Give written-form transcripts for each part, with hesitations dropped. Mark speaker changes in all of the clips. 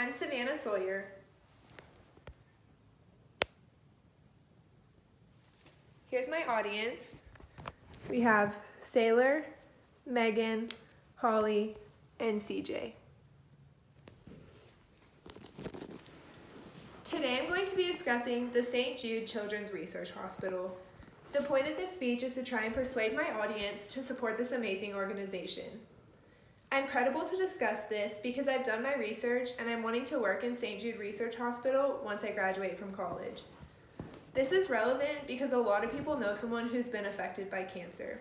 Speaker 1: I'm Savannah Sawyer. Here's my audience. We have Sailor, Megan, Holly, and CJ. Today I'm going to be discussing the St. Jude Children's Research Hospital. The point of this speech is to try and persuade my audience to support this amazing organization. I'm credible to discuss this because I've done my research and I'm wanting to work in St. Jude Research Hospital once I graduate from college. This is relevant because a lot of people know someone who's been affected by cancer.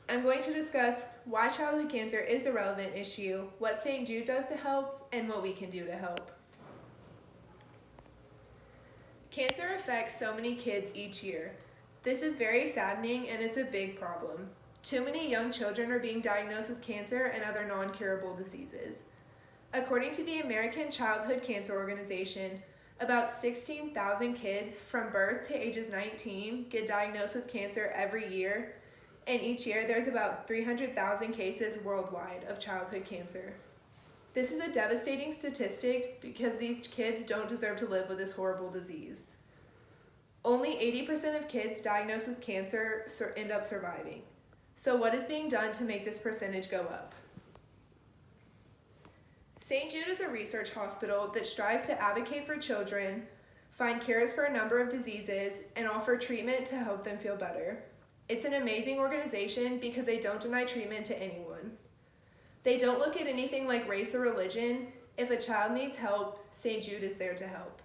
Speaker 1: I'm going to discuss why childhood cancer is a relevant issue, what St. Jude does to help, and what we can do to help. Cancer affects so many kids each year. This is very saddening and it's a big problem. Too many young children are being diagnosed with cancer and other non-curable diseases. According to the American Childhood Cancer Organization, about 16,000 kids from birth to ages 19 get diagnosed with cancer every year, and each year there's about 300,000 cases worldwide of childhood cancer. This is a devastating statistic because these kids don't deserve to live with this horrible disease. Only 80% of kids diagnosed with cancer end up surviving. So what is being done to make this percentage go up? St. Jude is a research hospital that strives to advocate for children, find cures for a number of diseases, and offer treatment to help them feel better. It's an amazing organization because they don't deny treatment to anyone. They don't look at anything like race or religion. If a child needs help, St. Jude is there to help.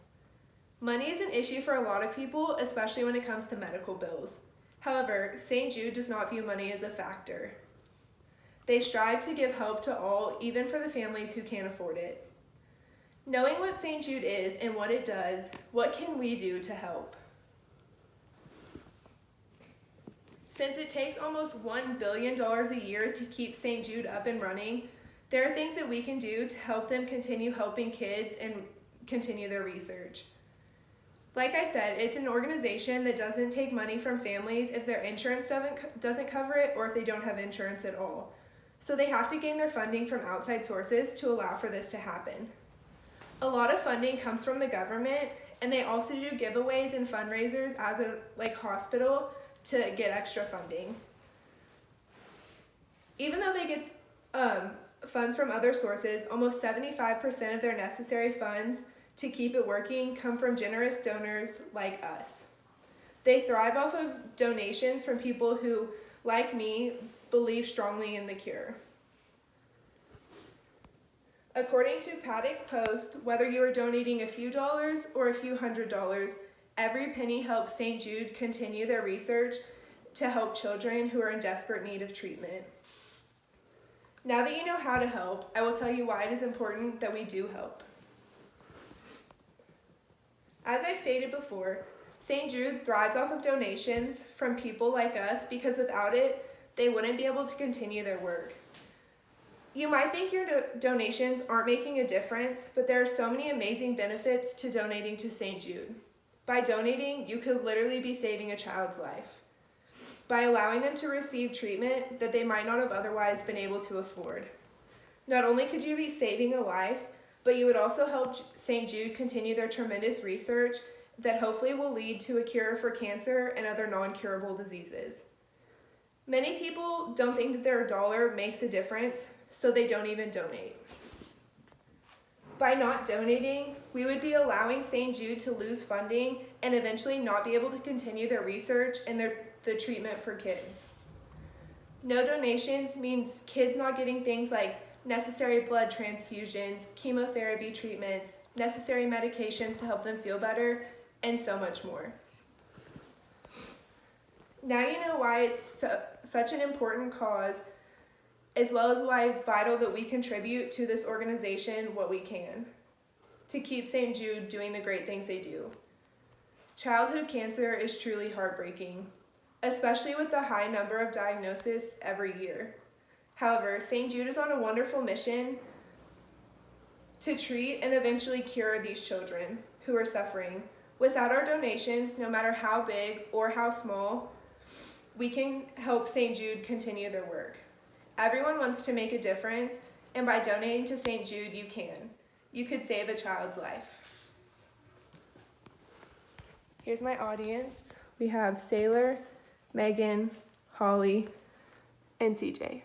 Speaker 1: Money is an issue for a lot of people, especially when it comes to medical bills. However, St. Jude does not view money as a factor. They strive to give help to all, even for the families who can't afford it. Knowing what St. Jude is and what it does, what can we do to help? Since it takes almost $1 billion a year to keep St. Jude up and running, there are things that we can do to help them continue helping kids and continue their research. Like I said, it's an organization that doesn't take money from families if their insurance doesn't cover it or if they don't have insurance at all. So they have to gain their funding from outside sources to allow for this to happen. A lot of funding comes from the government, and they also do giveaways and fundraisers as a hospital to get extra funding. Even though they get funds from other sources, almost 75% of their necessary funds to keep it working come from generous donors like us. They thrive off of donations from people who, like me, believe strongly in the cure. According to Paddock Post, whether you are donating a few dollars or a few $100s, every penny helps St. Jude continue their research to help children who are in desperate need of treatment. Now that you know how to help, I will tell you why it is important that we do help. As I've stated before, St. Jude thrives off of donations from people like us because without it, they wouldn't be able to continue their work. You might think your donations aren't making a difference, but there are so many amazing benefits to donating to St. Jude. By donating, you could literally be saving a child's life by allowing them to receive treatment that they might not have otherwise been able to afford. Not only could you be saving a life, but you would also help St. Jude continue their tremendous research that hopefully will lead to a cure for cancer and other non-curable diseases. Many people don't think that their dollar makes a difference, so they don't even donate. By not donating, we would be allowing St. Jude to lose funding and eventually not be able to continue their research and the treatment for kids. No donations means kids not getting things like necessary blood transfusions, chemotherapy treatments, necessary medications to help them feel better, and so much more. Now you know why it's such an important cause, as well as why it's vital that we contribute to this organization what we can to keep St. Jude doing the great things they do. Childhood cancer is truly heartbreaking, especially with the high number of diagnoses every year. However, St. Jude is on a wonderful mission to treat and eventually cure these children who are suffering. Without our donations, no matter how big or how small, we can help St. Jude continue their work. Everyone wants to make a difference, and by donating to St. Jude, you can. you could save a child's life. Here's my audience. We have Sailor, Megan, Holly, and CJ.